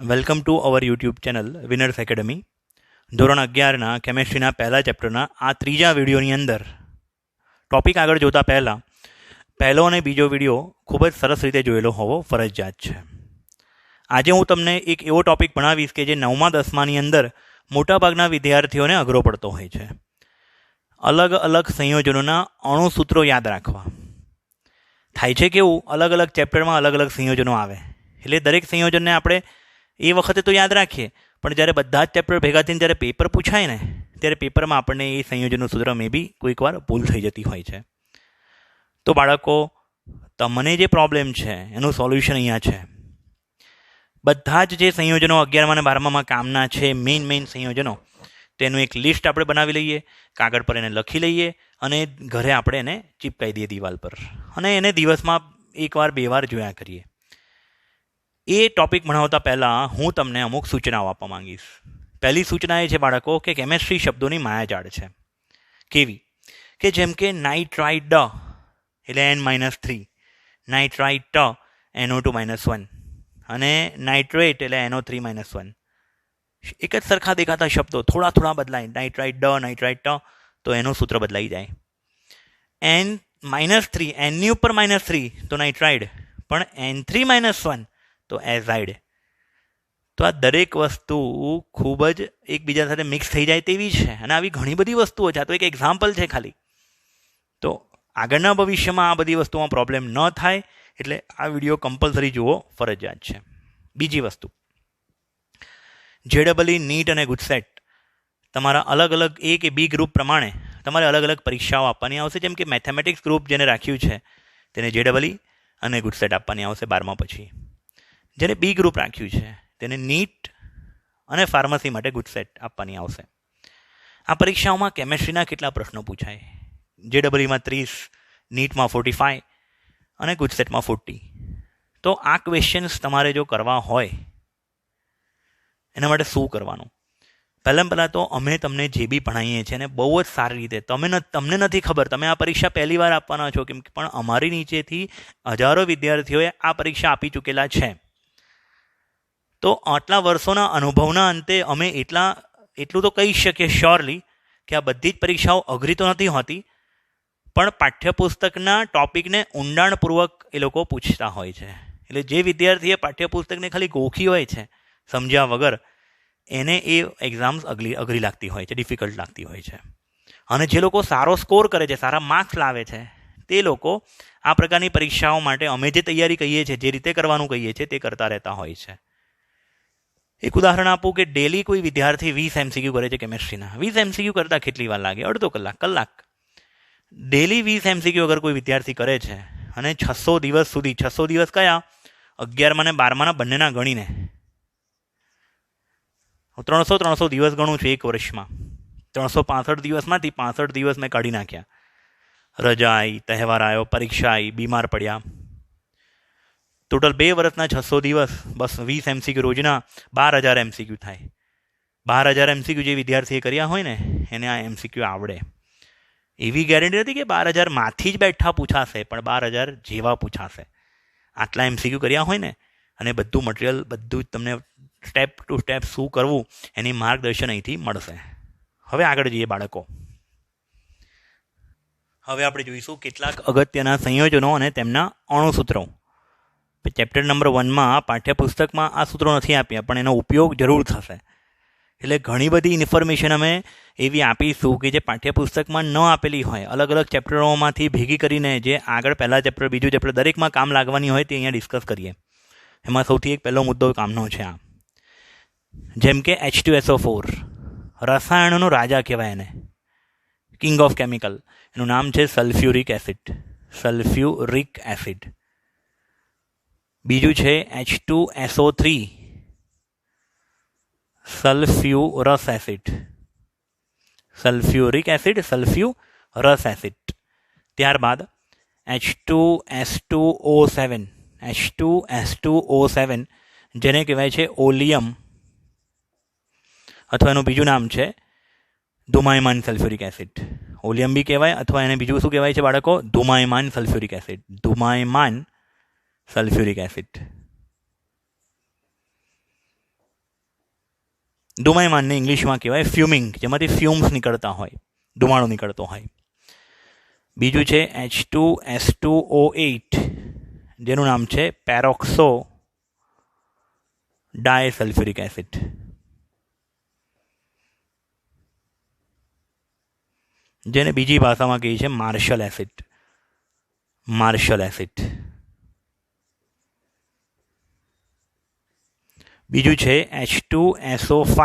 Welcome to our YouTube channel winners academy. ધોરણ 11ના કેમેસ્ટ્રીના પહેલા ચેપ્ટરના આ ત્રીજા વિડીયોની અંદર ટોપિક આગળ જોતા પહેલાં પહેલો અને બીજો વિડીયો ખૂબ જ સરસ રીતે જોયેલો હોવો ફરજિયાત છે. આજે હું તમને એક એવો ટોપિક ભણાવીશ કે જે 9મા 10માની અંદર મોટાભાગના વિદ્યાર્થીઓને અઘરો પડતો હોય છે. અલગ અલગ સંયોજનોના અણુસૂત્રો યાદ રાખવા. થાય છે કેવું, અલગ અલગ ચેપ્ટરમાં અલગ અલગ સંયોજનો આવે એટલે દરેક સંયોજનને આપણે એ વખતે તો યાદ રાખીએ, પણ જ્યારે બધા જ ચેપ્ટર ભેગા થઈને જ્યારે પેપર પૂછાય ને ત્યારે પેપરમાં આપણને એ સંયોજનનું સૂત્ર મે બી કોઈક વાર ભૂલ થઈ જતી હોય છે. તો બાળકો, તમને જે પ્રોબ્લેમ છે એનું સોલ્યુશન અહીંયા છે. બધા જ જે સંયોજનો 11મા અને 12મામાં કામના છે, મેઇન સંયોજનો, તેનું એક લિસ્ટ આપણે બનાવી લઈએ, કાગળ પર એને લખી લઈએ અને ઘરે આપણે એને ચીપકાવી દઈએ દિવાલ પર, અને એને દિવસમાં 1 વાર 2 વાર જોયા કરીએ. એ ટોપિક ભણાવતા પહેલાં હું તમને અમુક સૂચનાઓ આપવા માંગીશ. પહેલી સૂચના એ છે બાળકો કે કેમેસ્ટ્રી શબ્દોની માયાજાળ છે. કેવી કે જેમ કે નાઇટ્રાઇડ એટલે N-3, નાઇટ્રાઇટ NO2-1 અને નાઇટ્રેટ એટલે NO3-1. એક જ સરખા દેખાતા શબ્દો થોડા બદલાય. નાઇટ્રાઇટ નાઇટ્રાઇટ તો એનું સૂત્ર બદલાઈ જાય. N-3, Nની ઉપર -3 તો નાઇટ્રાઇડ, પણ N3-1 તો એઝાઇડ. તો આ દરેક વસ્તુ ખૂબ જ એકબીજા સાથે મિક્સ થઈ જાય તેવી છે, અને આવી ઘણી બધી વસ્તુઓ છે. આ તો એક એક્ઝામ્પલ છે ખાલી. તો આગળના ભવિષ્યમાં આ બધી વસ્તુમાં પ્રોબ્લેમ ન થાય એટલે આ વિડીયો કમ્પલસરી જુઓ ફરજિયાત છે. બીજી વસ્તુ, JEE, નીટ અને ગુજસેટ તમારા અલગ અલગ A કે B ગ્રુપ પ્રમાણે તમારે અલગ અલગ પરીક્ષાઓ આપવાની આવશે. જેમ કે મેથેમેટિક્સ ગ્રુપ જેને રાખ્યું છે તેને JEE અને ગુજસેટ આપવાની આવશે 12મા પછી. જેને B ગ્રુપ રાખ્યું છે તેને નીટ અને ફાર્મસી માટે ગુજસેટ આપવાની આવશે. આ પરીક્ષાઓમાં કેમેસ્ટ્રીના કેટલા પ્રશ્નો પૂછાય? JEEમાં 30, નીટમાં 45 અને ગુજસેટમાં 40. તો આ ક્વેશ્ચન્સ તમારે જો કરવા હોય એના માટે શું કરવાનું? પહેલાં તો અમે તમને જે બી ભણાવીએ છીએ ને બહુ જ સારી રીતે, તમને નથી ખબર, તમે આ પરીક્ષા પહેલી વાર આપવાના છો, કેમ કે પણ અમારી નીચેથી હજારો વિદ્યાર્થીઓએ આ પરીક્ષા આપી ચૂકેલા છે. તો આટલા વર્ષોના અનુભવના અંતે અમે એટલું તો કહી શકીએ શ્યોરલી કે આ બધી જ પરીક્ષાઓ અઘરી તો નથી હોતી, પણ પાઠ્યપુસ્તકના ટોપિકને ઊંડાણપૂર્વક એ લોકો પૂછતા હોય છે. એટલે જે વિદ્યાર્થીએ પાઠ્યપુસ્તકને ખાલી ગોખી હોય છે સમજ્યા વગર, એને એ એક્ઝામ્સ અઘરી લાગતી હોય છે, ડિફિકલ્ટ લાગતી હોય છે. અને જે લોકો સારો સ્કોર કરે છે, સારા માર્ક્સ લાવે છે, તે લોકો આ પ્રકારની પરીક્ષાઓ માટે અમે જે તૈયારી કહીએ છીએ, જે રીતે કરવાનું કહીએ છીએ તે કરતા રહેતા હોય છે. એક ઉદાહરણ આપું કે ડેલી કોઈ વિદ્યાર્થી 20 MCQ કરે છે કેમેસ્ટ્રીના. 20 MCQ કરતાં કેટલી વાર લાગે? અડધો કલાક. ડેલી 20 MCQ અગર કોઈ વિદ્યાર્થી કરે છે અને 600 દિવસ સુધી, 600 દિવસ કયા? 11મા અને 12માના બંનેના ગણીને 300 દિવસ ગણું છું એક વર્ષમાં. 365 દિવસમાંથી 65 દિવસ મેં કાઢી નાખ્યા. રજા આવી, તહેવાર આવ્યો, પરીક્ષા આવી, બીમાર પડ્યા. ટોટલ 2 વર્ષના 600 દિવસ, બસ 20 MCQ રોજના 12,000 MCQ થાય. 12,000 MCQ જે વિદ્યાર્થીએ કર્યા હોય ને એને આ MCQ આવડે. એવી ગેરંટી નથી કે 12,000માંથી જ બેઠા પૂછાશે, પણ 12,000 જેવા પૂછાશે. આટલા MCQ કર્યા હોય ને, અને બધું મટીરિયલ બધું જ તમને સ્ટેપ ટુ સ્ટેપ શું કરવું એની માર્ગદર્શન અહીંથી મળશે. હવે આગળ જઈએ બાળકો. હવે આપણે જોઈશું કેટલાક અગત્યના સંયોજનો અને તેમના અણુસૂત્રો. ચેપ્ટર નંબર 1માં પાઠ્યપુસ્તકમાં આ સૂત્રો નથી આપ્યા, પણ એનો ઉપયોગ જરૂર થશે. એટલે ઘણી બધી ઇન્ફોર્મેશન અમે એવી આપીશું કે જે પાઠ્યપુસ્તકમાં ન આપેલી હોય, અલગ અલગ ચેપ્ટરોમાંથી ભેગી કરીને જે આગળ પહેલા ચેપ્ટર, બીજું ચેપ્ટર દરેકમાં કામ લાગવાની હોય તે અહીંયા ડિસ્કસ કરીએ. એમાં સૌથી એક પહેલો મુદ્દો કામનો છે આ. જેમ કે H2SO4 રસાયણોનો રાજા કહેવાય એને, કિંગ ઓફ કેમિકલ. એનું નામ છે સલ્ફ્યુરિક એસિડ. બીજું છે H2SO3 સલ્ફ્યુરિક એસિડ. ત્યારબાદ H2S2O7 જેને કહેવાય છે ઓલિયમ, અથવા એનું બીજું નામ છે ધુમાયમાન સલ્ફ્યુરિક એસિડ. ઓલિયમ બી કહેવાય, અથવા એને બીજું શું કહેવાય છે બાળકો? ધુમાયમાન સલ્ફ્યુરિક એસિડ. ધુમાયમાનને ઇંગ્લિશમાં કહેવાય ફ્યુમિંગ, જેમાંથી ફ્યુમ્સ નીકળતા હોય, ધુમાડો નીકળતો હોય. બીજું છે H2S2O8, જેનું નામ છે પેરોક્સો ડાયસલ્ફ્યુરિક એસિડ. જેને બીજી ભાષામાં કહે છે માર્શલ એસિડ. બીજું છે H2SO5,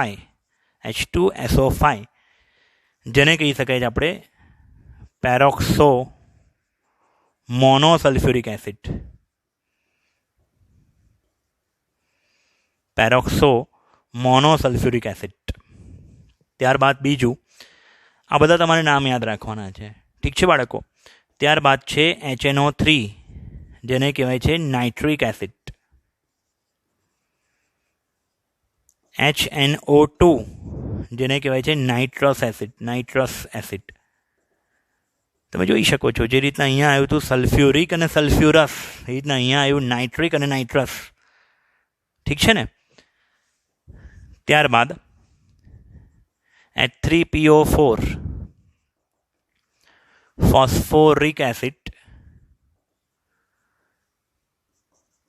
જેને કહી શકાય છે આપણે પેરોક્સો મોનોસલ્ફ્યુરિક એસિડ. ત્યારબાદ બીજું, આ બધા તમારે નામ યાદ રાખવાના છે, ઠીક છે બાળકો. ત્યારબાદ છે HNO3, જેને કહેવાય છે નાઇટ્રિક એસિડ. HNO2, જેને કહેવાય છે નાઇટ્રસ એસિડ. તમે જોઈ શકો છો જે રીતના અહીંયા આવ્યું હતું સલ્ફ્યુરિક અને સલ્ફ્યુરસ, એ રીતના અહીંયા આવ્યું નાઇટ્રિક અને નાઇટ્રસ, ઠીક છે ને. ત્યારબાદ H3PO4 phosphoric acid,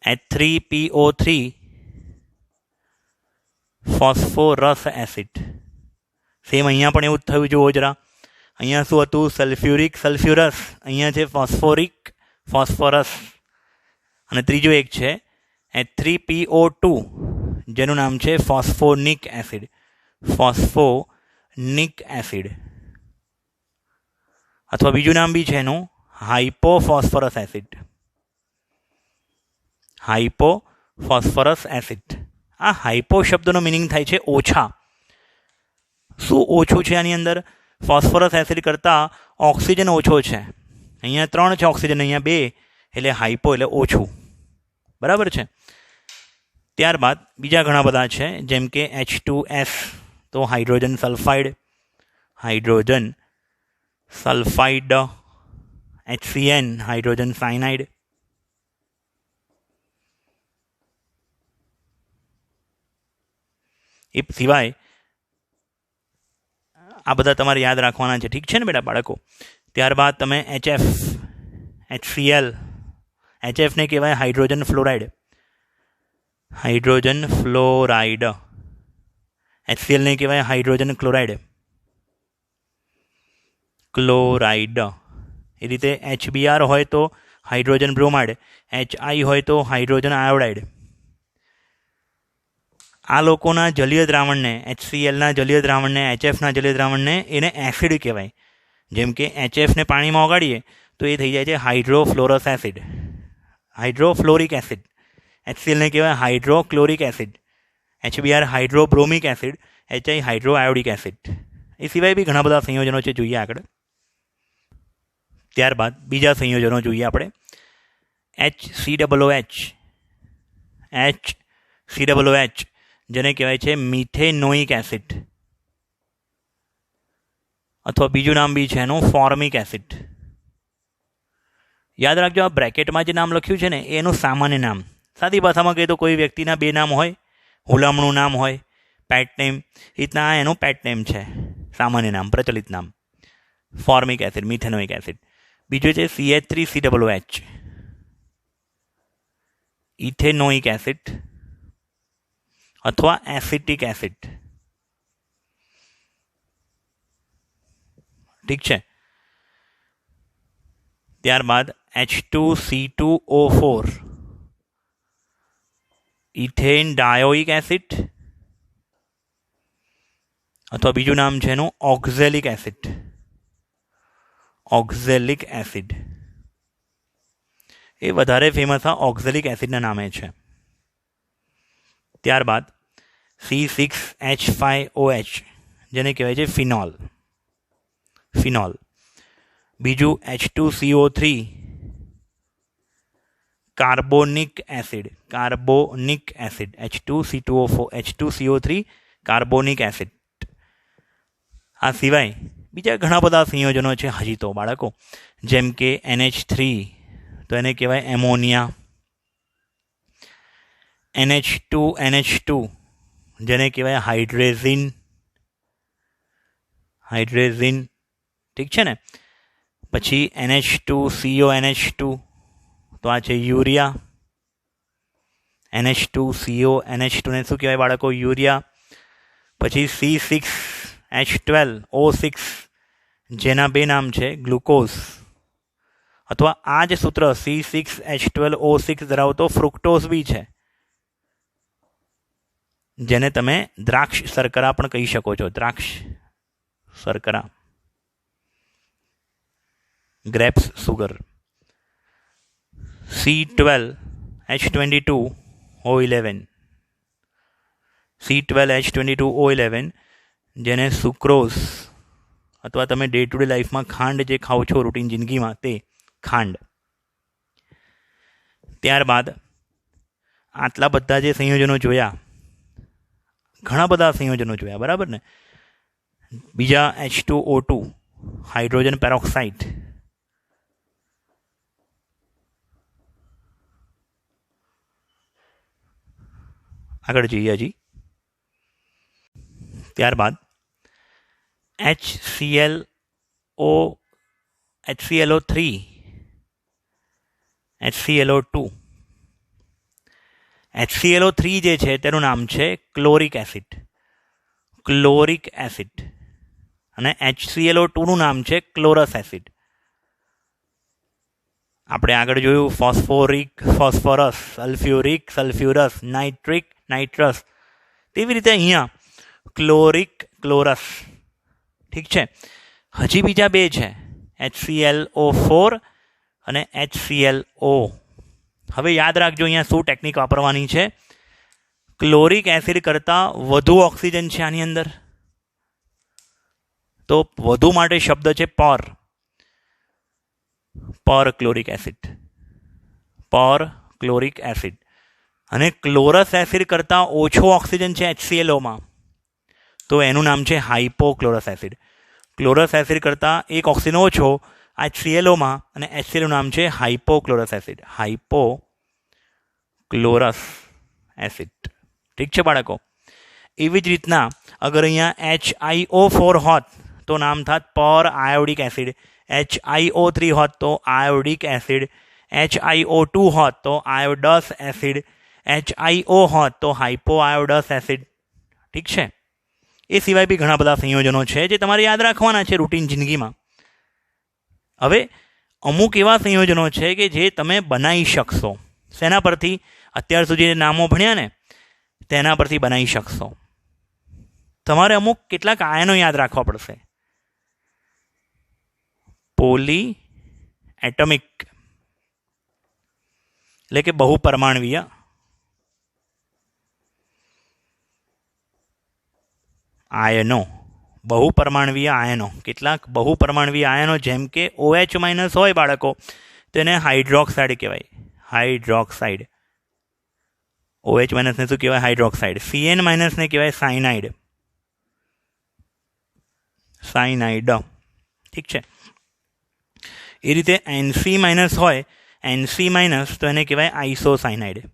H3PO3 phosphorous acid. Same અહીંયા પણ એવું જ થયું, જુઓ જરા. અહીંયા શું હતું? સલ્ફ્યુરિક સલ્ફ્યુરસ, અહીંયા છે ફોસ્ફોરિક ફોસ્ફોરસ. અને ત્રીજું એક છે H3PO2, જેનું નામ છે ફોસ્ફોનિક એસિડ. અથવા બીજું નામ બી છે એનું હાઇપોફોસ્ફરસ એસિડ. આ હાઇપો શબ્દનો મિનિંગ થાય છે ઓછા. શું ઓછું છે આની અંદર? ફોસ્ફરસ એસિડ કરતાં ઓક્સિજન ઓછો છે. અહીંયા 3 છે ઓક્સિજન, અહીંયા 2, એટલે હાઇપો એટલે ઓછું. બરાબર છે. ત્યારબાદ બીજા ઘણા બધા છે, જેમ કે H2S, તો hydrogen sulphide, HCN hydrogen cyanide. એ સિવાય આ બધા તમારે યાદ રાખવાના છે, ઠીક છે ને બેટા બાળકો. ત્યારબાદ તમે HCl, HFને કહેવાય હાઇડ્રોજન ફ્લોરાઇડ. HClને કહેવાય હાઇડ્રોજન ક્લોરાઇડ. એ રીતે HBr હોય તો હાઇડ્રોજન બ્રોમાઇડ, HI હોય તો હાઇડ્રોજન આયોડાઇડ. આ લોકોના જલીય દ્રાવણને, HClના જલીય દ્રાવણને, HFના જલીય દ્રાવણને એને એસિડ કહેવાય. જેમ કે HFને પાણીમાં ઓગાળીએ તો એ થઈ જાય છે હાઇડ્રોફ્લોરિક એસિડ. HClને કહેવાય hydrochloric acid. HBr hydrobromic acid, HI hydroiodic acid. એ સિવાય બી ઘણા બધા સંયોજનો છે, જોઈએ આગળ. ત્યારબાદ બીજા સંયોજનો જોઈએ આપણે. HCOOH, જેને કહેવાય છે મિથેનોઇક એસિડ, અથવા બીજું નામ બી છે એનું ફોર્મિક એસિડ. યાદ રાખજો, આ બ્રેકેટમાં જે નામ લખ્યું છે ને એનું સામાન્ય નામ. સાદી ભાષામાં કહીએ તો કોઈ વ્યક્તિના 2 નામ હોય, હુલામણું નામ હોય, પેટ નેમ, રીતના આ એનું પેટ નેમ છે, સામાન્ય નામ, પ્રચલિત નામ. Formic acid, methanoic acid. બીજું છે CH3COOH, ઇથેનોઇક એસિડ અથવા એસિટિક એસિડ. ઠીક છે. ત્યારબાદ H2C2O4, ઇથેન ડાયોઇક એસિડ, અથવા બીજું નામ છે એનું ઓક્ઝેલિક એસિડ. એ વધારે ફેમસ આ ઓક્ઝેલિક એસિડના નામે છે. ત્યારબાદ C6H5OH, જેને કહેવાય છે ફિનોલ. બીજું H2CO3, carbonic acid. H2CO3 carbonic acid. આ સિવાય બીજા ઘણા બધા સંયોજનો છે હજી તો બાળકો, જેમ કે NH3, તો એને કહેવાય એમોનિયા. NH2 જેને કહેવાય હાઇડ્રેઝિન. ઠીક છે ને. પછી NH2CONH2, તો આ છે યુરિયા. NH2CONH2 ને શું કહેવાય બાળકો? યુરિયા. પછી C6H12O6, જેના બે નામ છે, ગ્લુકોઝ. અથવા આ જ સૂત્ર C6H12O6 ધરાવતો ફ્રુક્ટોઝ બી છે, જેને તમે દ્રાક્ષ શર્કરા પણ કહી શકો છો. દ્રાક્ષ શર્કરા, ગ્રેપ્સ સુગર. C12H22O11, C12H22O11, જેને સુક્રોઝ, અથવા તમે ડે ટુ ડે લાઈફમાં ખાંડ જે ખાઓ છો રૂટીન જિંદગીમાં, તે ખાંડ. ત્યારબાદ આટલા બધા જે સંયોજનો જોયા, ઘણા બધા સંયોજનો જોયા, બરાબર ને. બીજા H2O2, હાઇડ્રોજન પેરોક્સાઇડ. આગળ જઈએ હજી. ત્યારબાદ HClO3, HClO2. HClO3 જે છે તેનું નામ છે ક્લોરિક એસિડ. અને HClO2 નું નામ છે ક્લોરસ એસિડ. આપણે આગળ જોયું phosphoric, phosphorus, sulphuric, sulphurous, nitric, nitrous. તેવી રીતે અહીંયા ક્લોરિક, ક્લોરસ. ઠીક છે. હજી બીજા બે છે, HClO4 અને HClO. હવે યાદ રાખજો અહીંયા શું ટેકનિક વાપરવાની છે. ક્લોરિક એસિડ કરતાં વધુ ઓક્સિજન છે આની અંદર, તો વધુ માટે શબ્દ છે પર ક્લોરિક એસિડ. અને ક્લોરસ એસિડ કરતાં ઓછો ઓક્સિજન છે HClOમાં, તો એનું નામ છે હાઇપોક્લોરસ એસિડ. ક્લોરસ એસિડ કરતાં એક ઓક્સિજન ઓછો HClOમાં, અને HClO નામ છે હાઇપોક્લોરસ એસિડ. હાઇપોક્લોરસ એસિડ. ઠીક છે બાળકો. એવી જ રીતના અગર અહીંયા HiO4 હોત તો નામ થાત પર આયોડિક એસિડ. HiO3 હોત તો આયોડિક એસિડ. HiO2 હોત તો આયોડસ એસિડ. HiO હોત તો હાઇપોઆયોડસ એસિડ. ઠીક છે. એ સિવાય બી ઘણા બધા સંયોજનો છે જે તમારે યાદ રાખવાના છે રૂટીન જિંદગીમાં. હવે અમુક એવા સંયોજનો છે કે જે તમે બનાવી શકશો. શેના પરથી? અત્યાર સુધી જે નામો ભણ્યા ને તેના પરથી બનાવી શકશો. તમારે અમુક કેટલાક આયનો યાદ રાખવા પડશે. પોલી એટમિક એટલે કે બહુપરમાણવીય. આયનો, બહુપરમાણવીય આયનો. કેટલાક બહુપરમાણવીય આયનો જેમ કે OH- હોય બાળકો, તેને હાઇડ્રોક્સાઇડ કહેવાય. હાઇડ્રોક્સાઇડ. OH- ને શું કહેવાય? હાઇડ્રોક્સાઇડ. Cn- ને કહેવાય સાયનાઇડ. ઠીક છે. એ રીતે NC- હોય, NC- તો એને કહેવાય આઇસોસાયનાઇડ.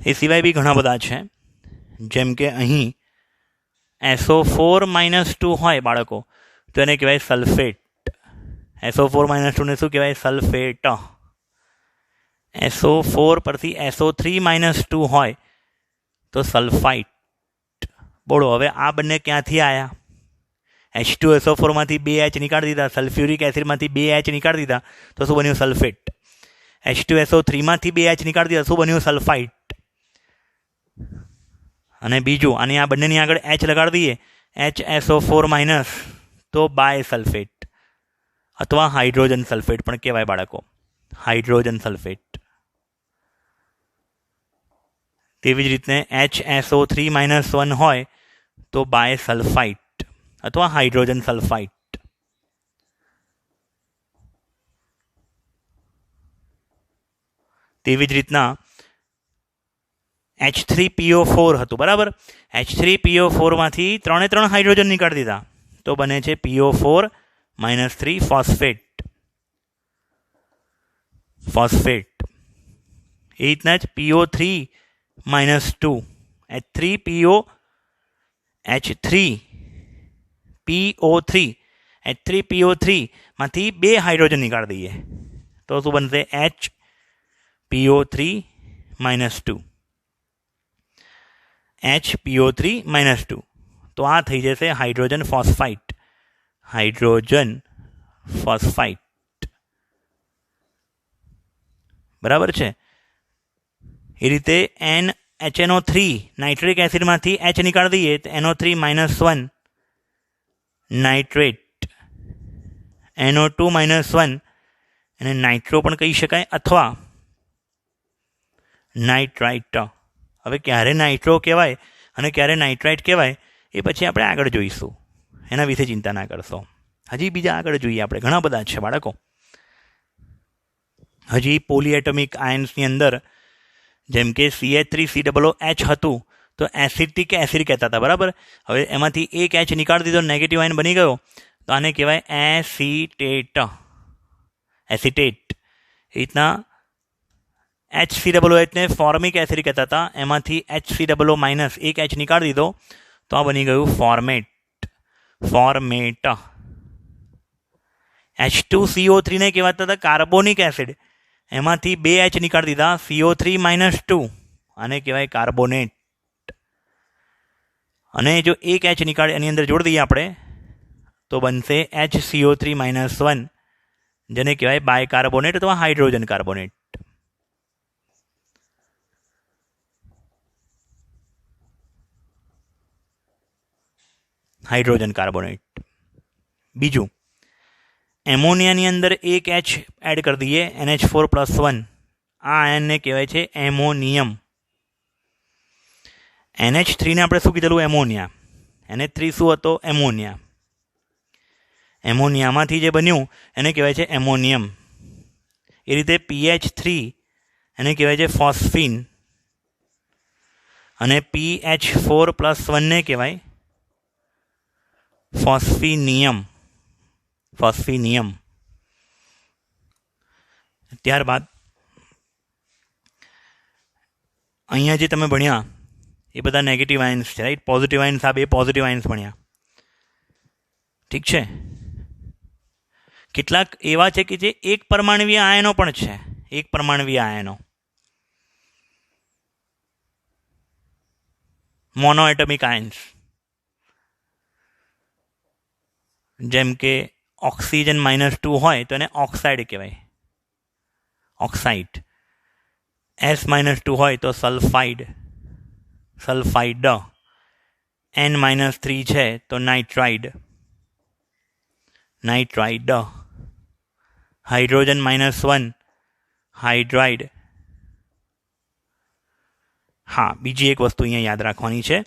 એ સિવાય બી ઘણા બધા છે, જેમ કે અહીં SO4-2 હોય બાળકો, તો એને કહેવાય સલ્ફેટ. SO4-2 ને શું કહેવાય? સલ્ફેટ. SO4 પરથી SO3-2 હોય તો સલ્ફાઇટ. બોલો હવે આ બંને ક્યાંથી આવ્યા? H2SO4 માંથી 2H નીકાળી દીધા, સલ્ફ્યુરિક એસિડમાંથી 2H નીકાળી દીધા, તો શું બન્યું? સલ્ફેટ. H2SO3 માંથી 2H નીકાળી દીધા, શું બન્યું? સલ્ફાઇટ. અને બીજું, અને આ બંનેની આગળ H લગાડી દઈએ, HSO4-, તો બાય સલ્ફેટ અથવા હાઇડ્રોજન સલ્ફેટ પણ કહેવાય બાળકો. Hydrogen sulphate. તેવી જ રીતે HSO3-1 હોય તો બાય સલ્ફાઇટ અથવા હાઇડ્રોજન સલ્ફાઇટ. તેવી જ રીતના H3PO4 હતું, બરાબર. H3PO4 માંથી 3 હાઇડ્રોજન નીકાળી દીધા, તો બને છે PO4-3 ફોસ્ફેટ. એ રીતના જ PO3-2 H3PO3 માંથી 2 હાઇડ્રોજન નીકાળી દઈએ તો શું બનશે? HPO3-2 HPO3-2 તો આ થઈ જશે હાઇડ્રોજન ફોસ્ફાઇટ. બરાબર છે. એ રીતે HNO3 નાઇટ્રિક એસિડમાંથી H નીકાળી દઈએ તો NO3-1 નાઇટ્રેટ, NO2-1 એને નાઇટ્રો પણ કહી શકાય અથવા નાઇટ્રાઇટ. હવે ક્યારે નાઇટ્રો કહેવાય અને ક્યારે નાઇટ્રાઇટ કહેવાય એ પછી આપણે આગળ જોઈશું, એના વિશે ચિંતા ના કરશો. હજી બીજા આગળ જોઈએ આપણે, ઘણા બધા છે બાળકો. હજી પોલીએટોમિક આયન્સની અંદર જેમ કે CH3COOH હતું તો એસિડિક એસિડ કહેતા હતા, બરાબર. હવે એમાંથી એક H નીકાળી દીધો, નેગેટિવ આયન બની ગયો, તો આને કહેવાય એસિટેટ. એ રીતના HCOOH ને ફોર્મિક એસિડ કહેતા હતા, એમાંથી HCOO- એક H નીકાળી દીધો તો આ બની ગયું ફોર્મેટ. H2CO3 ને કહેવાતા હતા કાર્બોનિક એસિડ, એમાંથી 2 H નીકાળી દીધા, CO3-2, આને કહેવાય કાર્બોનેટ. અને જો એક H નીકાળી એની અંદર જોડી દઈએ આપણે તો બનશે HCO3-1, જેને કહેવાય બાયકાર્બોનેટ અથવા હાઇડ્રોજન કાર્બોનેટ. બીજું, એમોનિયાની અંદર એક H એડ કરી દઈએ, NH4+1, આ આયનને કહેવાય છે એમોનિયમ. NH3 ને આપણે શું કીધેલું? એમોનિયા. NH3 શું હતો? એમોનિયા. એમોનિયામાંથી જે બન્યું એને કહેવાય છે એમોનિયમ. એ રીતે PH3 એને કહેવાય છે ફોસ્ફીન અને PH4+1 ને કહેવાય ફોસ્ફિનિયમ. ત્યારબાદ અહીંયા જે તમે ભણ્યા એ બધા નેગેટિવ આયન્સ છે, રાઈટ. પોઝિટિવ આયન્સ, આ 2 પોઝિટિવ આયન્સ ભણ્યા, ઠીક છે. કેટલાક એવા છે કે જે એક પરમાણુવીય આયનો પણ છે, મોનોએટમિક આયન્સ, જેમ કે ઓક્સિજન -2 હોય તો એને ઓક્સાઇડ કહેવાય, ઓક્સાઇડ. S-2 હોય તો સલ્ફાઇડ. N-3 છે તો નાઇટ્રાઇડ. Hydrogen -1 hydride. હા, બીજી એક વસ્તુ અહીંયા યાદ રાખવાની છે,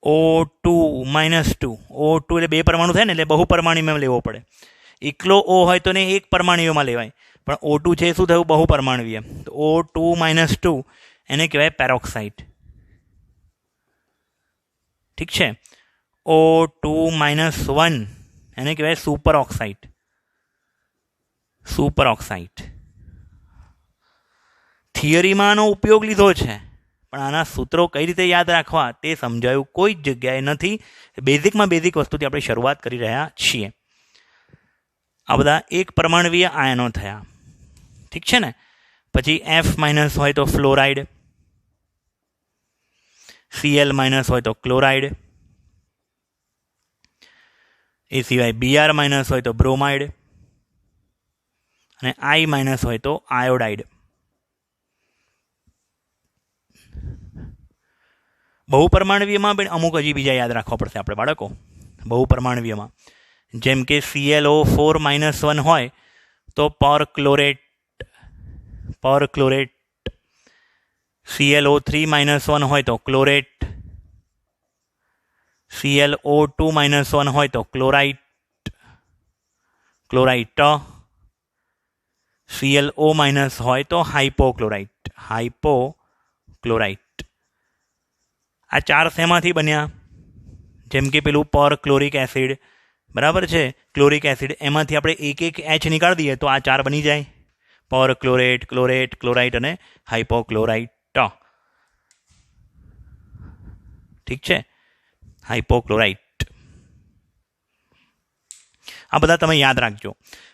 O2-2. O2 એટલે 2 પરમાણુ થાય ને, એટલે બહુ પરમાણુમાં લેવો પડે. એકલો O હોય તો ને એક પરમાણુમાં લેવાય, પણ O2 છે શું થયું? બહુ પરમાણુવીય. તો O2-2 એને કહેવાય પેરોક્સાઇડ, ઠીક છે. O2-1 એને કહેવાય સુપર ઓક્સાઇડ. થિયરીમાં આનો ઉપયોગ લીધો છે, પણ આના સૂત્રો કઈ રીતે યાદ રાખવા તે સમજાયું કોઈ જ જગ્યાએ નથી. બેઝિક વસ્તુથી આપણે શરૂઆત કરી રહ્યા છીએ. આ બધા એક પરમાણુવીય આયનો થયા, ઠીક છે ને. પછી F- હોય તો ફ્લોરાઇડ, Cl- હોય તો ક્લોરાઇડ, એ સિવાય Br- હોય તો બ્રોમાઇડ અને I- હોય તો આયોડાઇડ. બહુપરમાણવીયમાં પણ અમુક હજી બીજા યાદ રાખવા પડશે આપણે બાળકો. બહુપરમાણવીયમાં જેમ કે ClO4-1 હોય તો પરક્લોરેટ. ClO3-1 હોય તો ક્લોરેટ. ClO2-1 હોય તો ક્લોરાઇટ. ClO- હોય તો હાઇપોક્લોરાઇટ. આ 4 શેમાંથી બન્યા? જેમ કે પેલું પરક્લોરિક એસિડ, બરાબર છે, ક્લોરિક એસિડ, એમાંથી આપણે એક H નીકાળી દઈએ તો આ 4 બની જાય. પરક્લોરેટ, ક્લોરેટ, ક્લોરાઇટ અને હાઇપોક્લોરાઇટ. ઠીક છે, હાઇપોક્લોરાઇટ. આ બધા તમે યાદ રાખજો.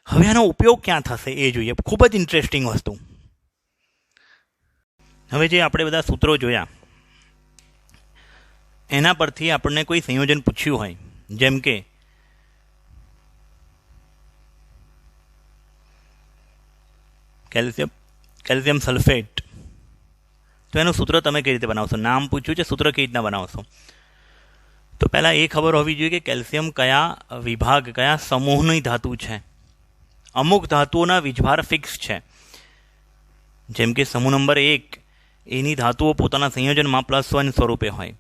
હવે આનો ઉપયોગ ક્યાં થશે એ જોઈએ. ખૂબ જ ઇન્ટરેસ્ટિંગ વસ્તુ. હવે જે આપણે બધા સૂત્રો જોયા એના પરથી આપણને કોઈ સંયોજન પૂછ્યું હોય, જેમ કે કેલ્શિયમ સલ્ફેટ, તો એનું સૂત્ર તમે કઈ રીતે બનાવશો? નામ પૂછ્યું છે, સૂત્ર કઈ રીતના બનાવશો? તો પહેલાં એ ખબર હોવી જોઈએ કે કેલ્શિયમ કયા વિભાગ, કયા સમૂહની ધાતુ છે. અમુક ધાતુઓના વીજભાર ફિક્સ છે, જેમ કે સમૂહ નંબર 1 એની ધાતુઓ પોતાના સંયોજનમાં +1 સ્વરૂપે હોય.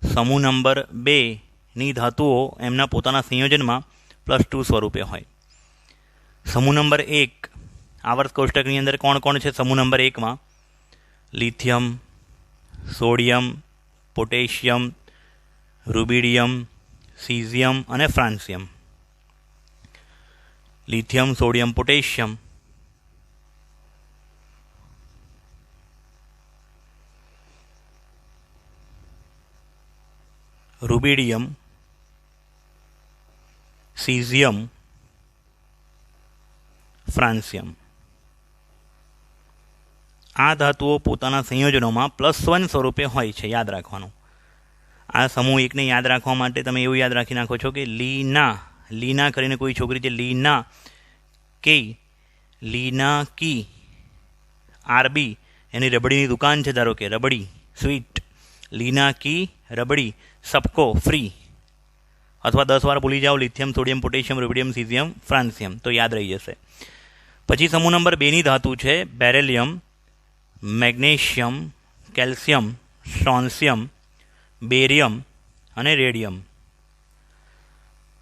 સમૂહ નંબર 2 ની ધાતુઓ એમના પોતાના સંયોજનમાં +2 સ્વરૂપે હોય. સમૂહ નંબર 1 આવર્ત કોષ્ટકની અંદર કોણ કોણ છે? સમૂહ નંબર 1માં lithium, sodium, potassium, rubidium, caesium અને francium. Lithium, sodium, potassium, rubidium, caesium, francium. આ ધાતુઓ પોતાના સંયોજનોમાં +1 સ્વરૂપે હોય છે. યાદ રાખવાનું. આ સમૂહ એકને યાદ રાખવા માટે તમે એવું યાદ રાખી નાખો છો કે લીના કરીને કોઈ છોકરી છે, લીના કી, આરબી એની રબડીની દુકાન છે, ધારો કે રબડી સ્વીટ, લીના કી રબડી, સબકો ફ્રી. અથવા 10 વાર ભૂલી જાઓ lithium, sodium, potassium, rubidium, caesium, francium, તો યાદ રહી જશે. પછી સમૂહ નંબર 2 ની ધાતુ છે બેરેલિયમ, મેગ્નેશિયમ, કેલ્શિયમ, સ્ટ્રોન્શિયમ, બેરિયમ અને રેડિયમ.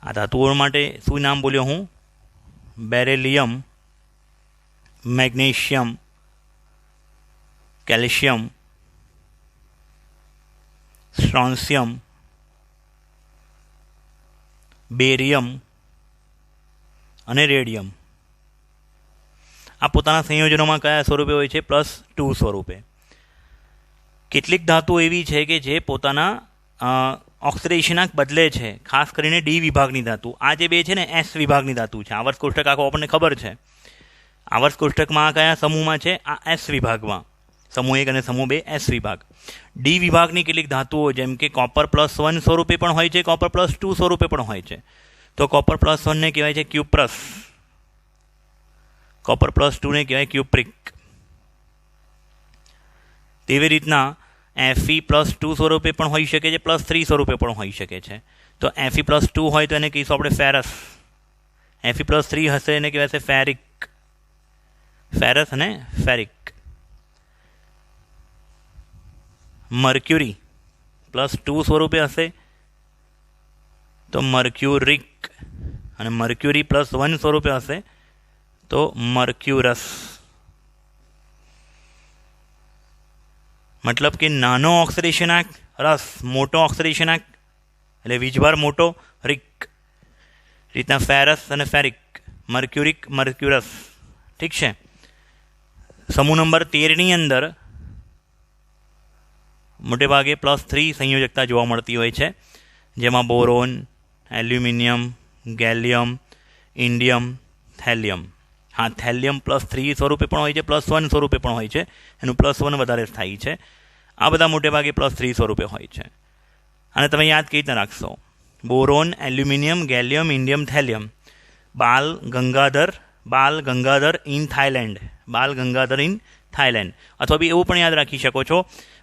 આ ધાતુઓ માટે શું નામ બોલ્યો હું? બેરેલિયમ, મેગ્નેશિયમ, કેલ્શિયમ, સ્ટ્રોન્શિયમ, બેરિયમ અને રેડિયમ. આ પોતાના સંયોજનોમાં કયા સ્વરૂપે હોય છે? +2 સ્વરૂપે. કેટલીક ધાતુ એવી છે કે જે પોતાના ઓક્સિડેશનાંક બદલે છે, ખાસ કરીને ડી વિભાગની ધાતુ. આ જે બે છે ને એસ વિભાગની ધાતુ છે. આવર્ત કોષ્ટક આખો આપણને ખબર છે. આવર્ત કોષ્ટકમાં આ કયા સમૂહમાં છે? આ એસ વિભાગમાં. સમૂહ 1 અને સમૂહ 2 એસ વિભાગ. ડી વિભાગની કેટલીક ધાતુઓ જેમ કે કોપર +1 સ્વરૂપે પણ હોય છે, કોપર +2 સ્વરૂપે પણ હોય છે. તો કોપર +1 ને કહેવાય છે ક્યુપ્રસ, કોપર +2 ને કહેવાય ક્યુપ્રિક. તેવી રીતના Fe+2 સ્વરૂપે પણ હોઈ શકે છે, +3 સ્વરૂપે પણ હોઈ શકે છે. તો Fe+2 હોય તો એને કહીશું આપણે ફેરસ. Fe+3 હશે એને કહેવાશે ફેરિક. ફેરસ અને ફેરિક. મર્ક્યુરી +2 સ્વરૂપે હશે તો મર્ક્યુરિક, અને મર્ક્યુરી +1 સ્વરૂપે હશે તો મર્ક્યુરસ. મતલબ કે નાનો ઓક્સિડેશનાંક રસ, મોટો ઓક્સિડેશનાંક એટલે વીજભાર મોટો રિક. રીતના ફેરસ અને ફેરિક, મર્ક્યુરિક, મર્ક્યુરસ. ઠીક છે. સમૂહ નંબર 13 ની અંદર મોટે ભાગે +3 સંયોજકતા જોવા મળતી હોય છે, જેમાં boron, aluminium, gallium, indium, thallium. હા, થેલિયમ +3 સ્વરૂપે પણ હોય છે, +1 સ્વરૂપે પણ હોય છે. એનું +1 વધારે સ્થાયી છે. આ બધા મોટે ભાગે +3 સ્વરૂપે હોય છે. અને તમે યાદ કઈ રીતના રાખશો? Boron, aluminium, gallium, indium, thallium. Bal Gangadhar in Thailand. બાલ ગંગાધર ઇન થાઇલેન્ડ. અથવા બી એવું પણ યાદ રાખી શકો છો,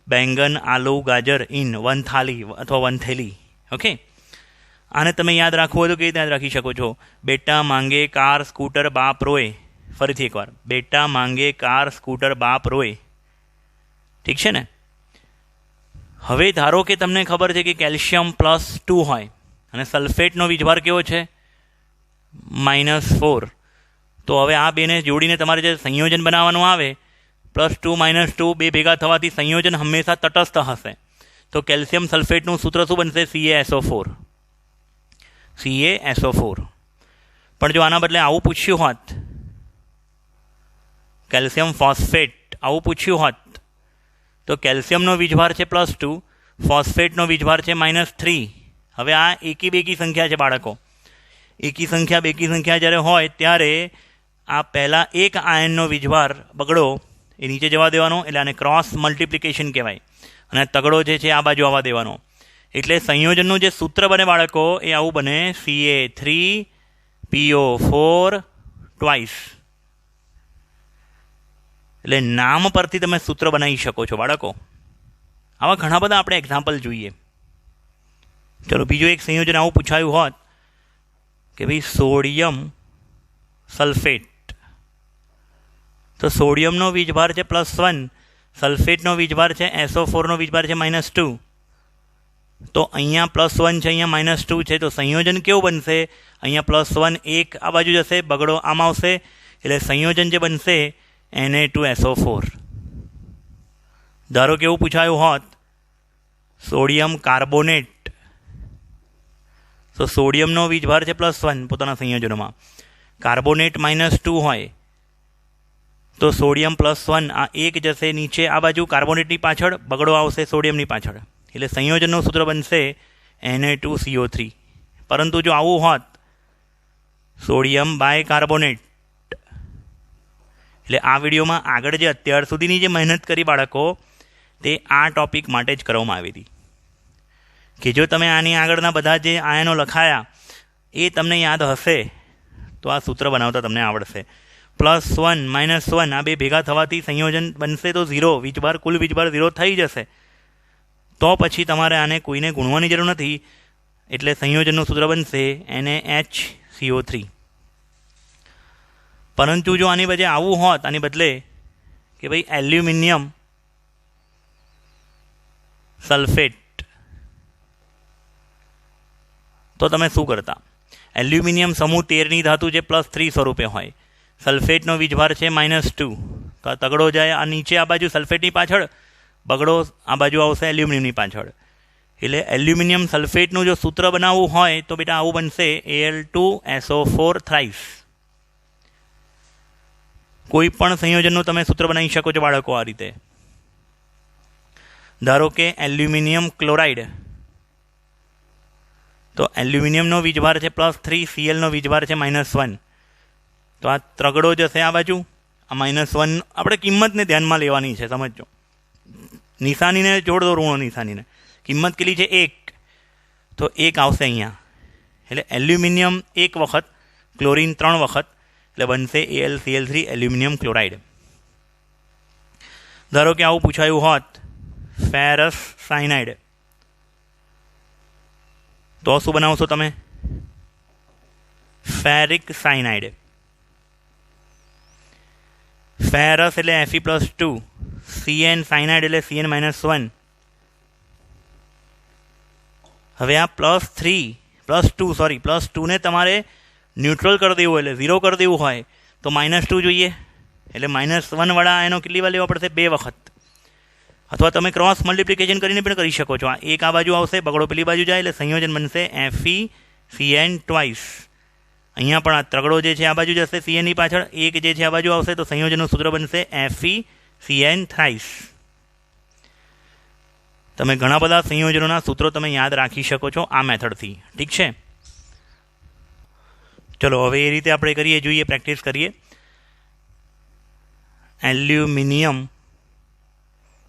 બેંગન, આલુ, ગાજર ઇન વન થાલી અથવા વન થેલી. ઓકે. આને તમે યાદ રાખવું હોય તો કેવી રીતે યાદ રાખી શકો છો? બેટા માંગે કાર સ્કૂટર બાપ રોય. ફરીથી એકવાર, બેટા માંગે કાર સ્કૂટર બાપ રોય. ઠીક છે ને? હવે ધારો કે તમને ખબર છે કે કેલ્શિયમ +2 હોય અને સલ્ફેટનો વીજભાર કેવો છે? -4. તો હવે આ બેને જોડીને તમારે જે સંયોજન બનાવવાનું આવે, +2 -2 બે ભેગા થવાથી સંયોજન હંમેશા તટસ્થ હશે. તો કેલ્શિયમ સલ્ફેટનું સૂત્ર શું બનશે? CaSO4. CaSO4. પણ જો આના બદલે આવું પૂછ્યું હોત કેલ્શિયમ ફોસ્ફેટ આવું પૂછ્યું હોત તો કેલ્શિયમનો વીજભાર છે +2, ફોસ્ફેટનો વીજભાર છે -3. હવે આ એકી બેકી સંખ્યા છે બાળકો. એકી સંખ્યા બેકી સંખ્યા જ્યારે હોય ત્યારે આ પહેલાં એક આયનનો વીજભાર બગડો એ નીચે જવા દેવાનો, એટલે આને ક્રોસ મલ્ટિપ્લિકેશન કહેવાય. અને તગડો જે છે આ બાજુ આવવા દેવાનો. એટલે સંયોજનનું જે સૂત્ર બને બાળકો એ આવું બને Ca3PO4 ટ્વાઇસ. એટલે નામ પરથી તમે સૂત્ર બનાવી શકો છો બાળકો. આવા ઘણા બધા આપણે એક્ઝામ્પલ જોઈએ. ચલો બીજું એક સંયોજન આવું પૂછાયું હોત કે ભાઈ સોડિયમ સલ્ફેટ. તો સોડિયમનો વીજભાર છે +1, સલ્ફેટનો વીજભાર છે SO4નો વીજભાર છે -2. તો અહીંયા +1 છે, અહીંયા -2 છે. તો સંયોજન કેવું બનશે? અહીંયા +1 એક આ બાજુ જશે, બગડો આમ આવશે. એટલે સંયોજન જે બનશે Na2SO4. ધારો કે એવું પૂછાયું હોત સોડિયમ કાર્બોનેટ. તો સોડિયમનો વીજભાર છે +1 પોતાના સંયોજનોમાં, કાર્બોનેટ -2 હોય તો સોડિયમ +1 આ એક જશે નીચે આ બાજુ કાર્બોનેટની પાછળ, બગડો આવશે સોડિયમની પાછળ. એટલે સંયોજનનું સૂત્ર બનશે Na2CO3. પરંતુ જો આવું હોત સોડિયમ બાયકાર્બોનેટ, એટલે આ વિડીયોમાં આગળ જે અત્યાર સુધીની જે મહેનત કરી બાળકો તે આ ટોપિક માટે જ કરવામાં આવી હતી કે જો તમે આની આગળના બધા જે આયનો લખાયા એ તમને યાદ હશે તો આ સૂત્ર બનાવતા તમને આવડશે. +1 -1 આ બે ભેગા થવાથી સંયોજન બનશે તો 0, વીજભાર કુલ વીજભાર 0 થઈ જશે. તો પછી તમારે આને કોઈને ગુણવાની જરૂર નથી. એટલે સંયોજનનું સૂત્ર બનશે NaHCO3. પરંતુ જો આની બદલે આવું હોત, આની બદલે કે ભાઈ એલ્યુમિનિયમ સલ્ફેટ, તો તમે શું કરતા? એલ્યુમિનિયમ સમૂહ 13ની ધાતુ જે +3 સ્વરૂપે હોય, સલ્ફેટનો વીજભાર છે -2. તો આ તગડો જાય આ નીચે આ બાજુ સલ્ફેટની પાછળ, બગડો આ બાજુ આવશે એલ્યુમિનિયમની પાછળ. એટલે એલ્યુમિનિયમ સલ્ફેટનું જો સૂત્ર બનાવવું હોય તો બેટા આવું બનશે Al2SO4 થ્રાઇસ. કોઈ પણ સંયોજનનું તમે સૂત્ર બનાવી શકો છો બાળકો આ રીતે. ધારો કે એલ્યુમિનિયમ ક્લોરાઇડ. તો એલ્યુમિનિયમનો વીજભાર છે +3, Clનો વીજભાર છે -1. તો આ ત્રગડો જશે આ બાજુ, આ -1 આપણે કિંમતને ધ્યાનમાં લેવાની છે, સમજો. નિશાનીને જોડ દો, ઋણ નિશાનીને. કિંમત કેટલી છે? 1. તો 1 આવશે અહીંયા. એટલે એલ્યુમિનિયમ 1 વખત, ક્લોરીન 3 વખત, એટલે બનશે AlCl3 એલ્યુમિનિયમ ક્લોરાઇડ. ધારો કે આવું પૂછાયું હોત ફેરસ સાયનાઇડ. તો શું બનાવશો તમે? Ferric cyanide. ફેરસ એટલે Fe+2, Cn સાયનાઇડ એટલે Cn -1. હવે આ +2 ને તમારે ન્યુટ્રલ કરી દેવું એટલે 0 કરી દેવું હોય તો -2 જોઈએ. એટલે -1 વાળા આયનો કેટલી વાર લેવા પડશે? 2 વખત. અથવા તમે ક્રોસ મલ્ટિપ્લિકેશન કરીને પણ કરી શકો છો. આ એક આ બાજુ આવશે, બગડો પેલી બાજુ જાય, એટલે સંયોજન બનશે FeCN ટ્વાઇસ. અહીંયા પણ આ ત્રગડો જે છે આ બાજુ જશે Cnની પાછળ, એક જે છે આ બાજુ આવશે, તો સંયોજનનું સૂત્ર બનશે FeCN થ્રાઇસ. તમે ઘણા બધા સંયોજનોના સૂત્રો તમે યાદ રાખી શકો છો આ મેથડથી. ઠીક છે? ચલો હવે એ રીતે આપણે કરીએ, જોઈએ, પ્રેક્ટિસ કરીએ. Aluminium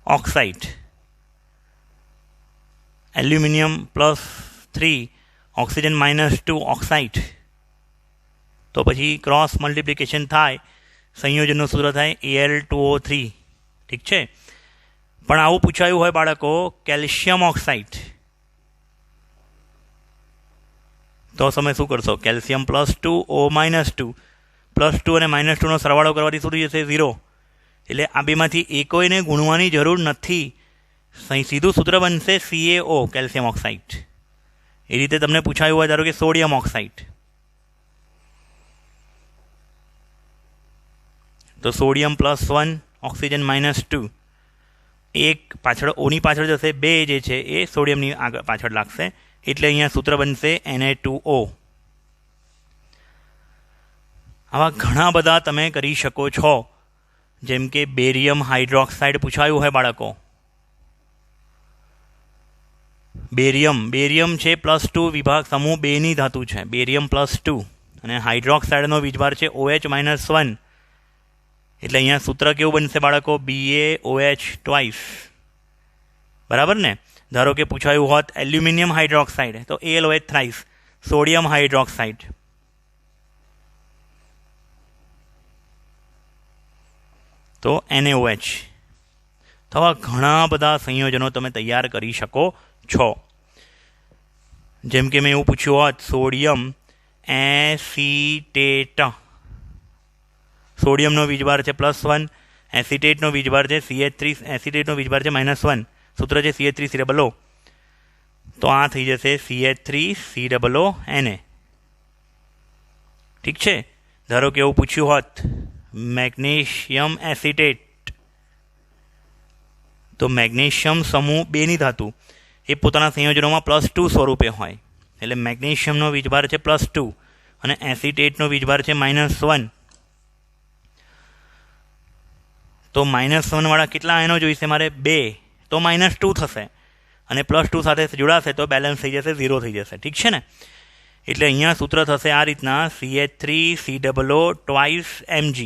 oxide. Aluminium +3, oxygen -2 oxide. તો પછી ક્રોસ મલ્ટિપ્લિકેશન થાય, સંયોજનનું સૂત્ર થાય Al2O3. ઠીક છે? પણ આવું પૂછાયું હોય બાળકો કેલ્શિયમ ઓક્સાઇડ. તો તમે શું કરશો? કેલ્શિયમ +2 O -2, +2 અને -2નો સરવાળો કરવાથી શું થઈ જશે? 0. એટલે આ બેમાંથી એકોઈને ગુણવાની જરૂર નથી. સીધું સૂત્ર બનશે CaO કેલ્શિયમ ઓક્સાઇડ. એ રીતે તમને પૂછાયું હોય ધારો કે સોડિયમ ઓક્સાઇડ. તો સોડિયમ +1, ઓક્સિજન -2. એક પાછળ ઓની પાછળ જશે, 2 જે છે એ સોડિયમની આગળ પાછળ લાગશે. એટલે અહીંયા સૂત્ર બનશે Na2O. આવા ઘણા બધા તમે કરી શકો છો. જેમ કે બેરિયમ હાઇડ્રોક્સાઇડ પૂછાયું હોય બાળકો. બેરિયમ છે +2 વિભાગ સમૂહ 2ની ધાતુ છે. બેરિયમ +2 અને હાઇડ્રોક્સાઇડનો વીજભાર છે OH-1. એટલે અહીંયા સૂત્ર કેવું બનશે બાળકો? BaOH twice. બરાબર ને? ધારો કે પૂછાયું હોત એલ્યુમિનિયમ હાઇડ્રોક્સાઇડ તો AlOH થ્રાઇસ. સોડિયમ હાઇડ્રોક્સાઇડ તો NaOH. તો આવા ઘણા બધા સંયોજનો તમે તૈયાર કરી શકો છો. જેમ કે મેં એવું પૂછ્યું હોત સોડિયમ એસિટેટ. સોડિયમનો વીજભાર છે +1. એસિટેટનો વીજભાર છે CH3. એસિટેટનો વીજભાર છે -1. સૂત્ર છે CH3COO. તો આ થઈ જશે CH3COO Na. ઠીક છે. ધારો કે એવું પૂછ્યું હોત મેગ્નેશિયમ એસિટેટ તો મેગ્નેશિયમ સમૂહ 2ની ધાતુ એ પોતાના સંયોજનોમાં +2 સ્વરૂપે હોય. એટલે મેગ્નેશિયમનો વીજભાર છે +2 અને એસિટેટનો વીજભાર છે -1. તો -1 વાળા કેટલા આયનો જોઈશે મારે? 2. તો -2 થશે અને +2 સાથે જોડાશે તો બેલેન્સ થઈ જશે, 0 થઈ જશે. ઠીક છે ને? એટલે અહીંયા સૂત્ર થશે આ રીતના CH3COO ટ્વાઇસ Mg.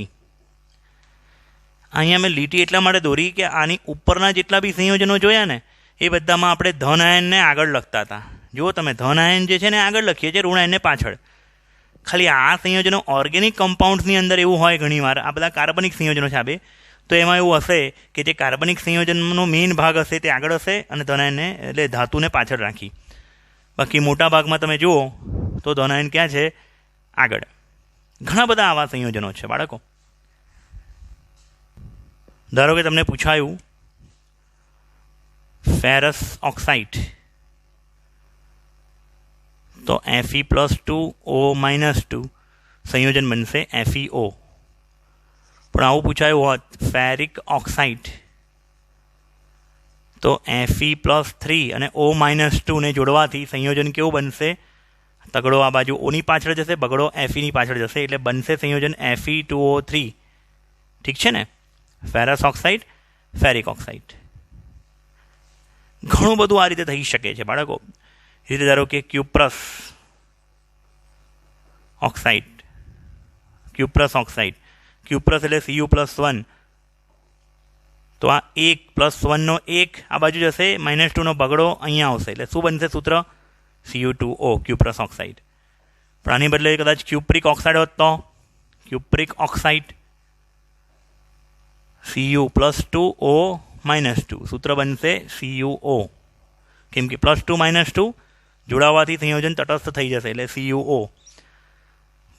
અહીંયા મેં લીટી એટલા માટે દોરી કે આની ઉપરના જેટલા બી સંયોજનો જોયા ને એ બધામાં આપણે ધન આયનને આગળ લખતા હતા. જુઓ તમે, ધન આયન જે છે ને આગળ લખીએ છીએ, ઋણ આયનને પાછળ. ખાલી આ સંયોજનો ઓર્ગેનિક કમ્પાઉન્ડ્સની અંદર એવું હોય ઘણીવાર, આ બધા કાર્બનિક સંયોજનો છે આ બે, તો એમાં એવું હશે કે જે કાર્બનિક સંયોજનનો મેઇન ભાગ હશે તે આગળ હશે અને ધન આયનને એટલે ધાતુને પાછળ રાખી. બાકી મોટા ભાગમાં તમે જુઓ તો ધન આયન ક્યાં છે? આગળ. ઘણા બધા આવા સંયોજનો છે બાળકો. ધારો કે તમને પૂછાયું ફેરસ ઓક્સાઇડ તો Fe+2O-2 સંયોજન બનશે FeO. પણ આવું પૂછાયું હોત ફેરિક ઓક્સાઇડ તો Fe+3 અને O-2 ને જોડવાથી સંયોજન કેવું બનશે? તગડો આ બાજુ ઓની પાછળ જશે, બગડો Feની પાછળ જશે, એટલે બનશે સંયોજન Fe2O3. ઠીક છે ને? Ferrous oxide, ferric oxide. ઘણું બધું આ રીતે થઈ શકે છે બાળકો. એ રીતે ધારો કે ક્યુપ્રસ ઓક્સાઇડ. ક્યુપ્રસ એટલે Cu+1. તો આ 1+1 આ બાજુ જશે, -2 બગડો અહીંયા આવશે, એટલે શું બનશે સૂત્ર? Cu2O, cuprous oxide. પણ આની બદલે કદાચ ક્યુપ્રિક ઓક્સાઇડ હોત તો ક્યુપ્રિક ઓક્સાઇડ Cu+2O-2 સૂત્ર બનશે CuO. કેમ કે +2 જોડાવાથી સંયોજન તટસ્થ થઈ જશે એટલે CuO.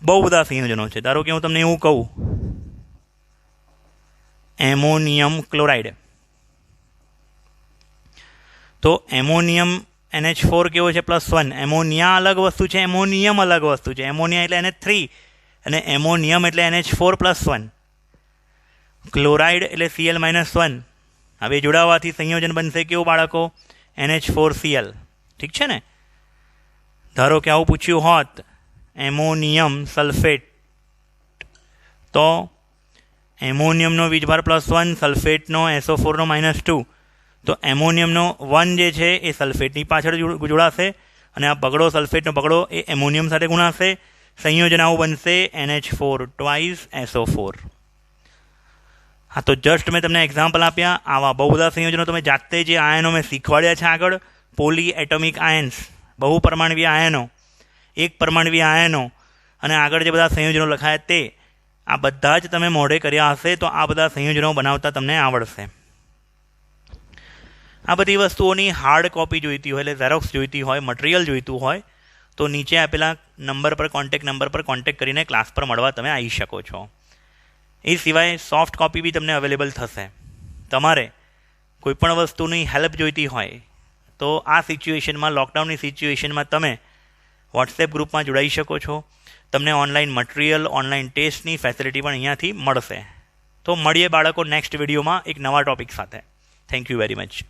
બહુ બધા સંયોજનો છે. ધારો કે હું તમને એવું કહું એમોનિયમ ક્લોરાઇડ તો એમોનિયમ NH4 કેવો છે? +1. એમોનિયા અલગ વસ્તુ છે, એમોનિયમ અલગ વસ્તુ છે. એમોનિયા એટલે NH3 અને એમોનિયમ એટલે NH4+1. ક્લોરાઇડ એટલે Cl-1. હવે જોડાવાથી સંયોજન બનશે કેવું બાળકો? NH4Cl. ઠીક છે ને? ધારો કે આવું પૂછ્યું હોત એમોનિયમ સલ્ફેટ તો એમોનિયમનો વીજભાર +1, સલ્ફેટનો SO4નો -2. તો એમોનિયમનો 1 જે છે એ સલ્ફેટની પાછળ જોડાશે અને આ બગડો સલ્ફેટનો બગડો એ એમોનિયમ સાથે ગુણાશે. સંયોજન આવું બનશે NH4 ટ્વાઇસ SO4. હા, તો જસ્ટ મેં તમને એક્ઝામ્પલ આપ્યા. આવા બહુ બધા સંયોજનો તમે જાતે જે આયનો મેં શીખવાડ્યા છે આગળ, પોલી એટોમિક આયન્સ, બહુપરમાણવીય આયનો, એક પરમાણવીય આયનો અને આગળ જે બધા સંયોજનો લખાયા તે આ બધા જ તમે મોઢે કર્યા હશે તો આ બધા સંયોજનો બનાવતા તમને આવડશે. આ બધી વસ્તુઓની હાર્ડ કોપી જોઈતી હોય એટલે ઝેરોક્સ જોઈતી હોય, મટીરિયલ જોઈતું હોય તો નીચે આપેલા નંબર પર કોન્ટેક્ટ કરીને ક્લાસ પર મળવા તમે આવી શકો છો. એ સિવાય સોફ્ટ કોપી બી તમને અવેલેબલ થશે. તમારે કોઈપણ વસ્તુની હેલ્પ જોઈતી હોય તો આ સિચ્યુએશનમાં, લોકડાઉનની સિચ્યુએશનમાં તમે વોટ્સએપ ગ્રુપમાં જોડાઈ શકો છો. તમને ઓનલાઈન મટીરિયલ, ઓનલાઈન ટેસ્ટની ફેસિલિટી પણ અહીંયાથી મળશે. તો મળીએ બાળકો નેક્સ્ટ વિડીયોમાં એક નવા ટોપિક સાથે. Thank you very much.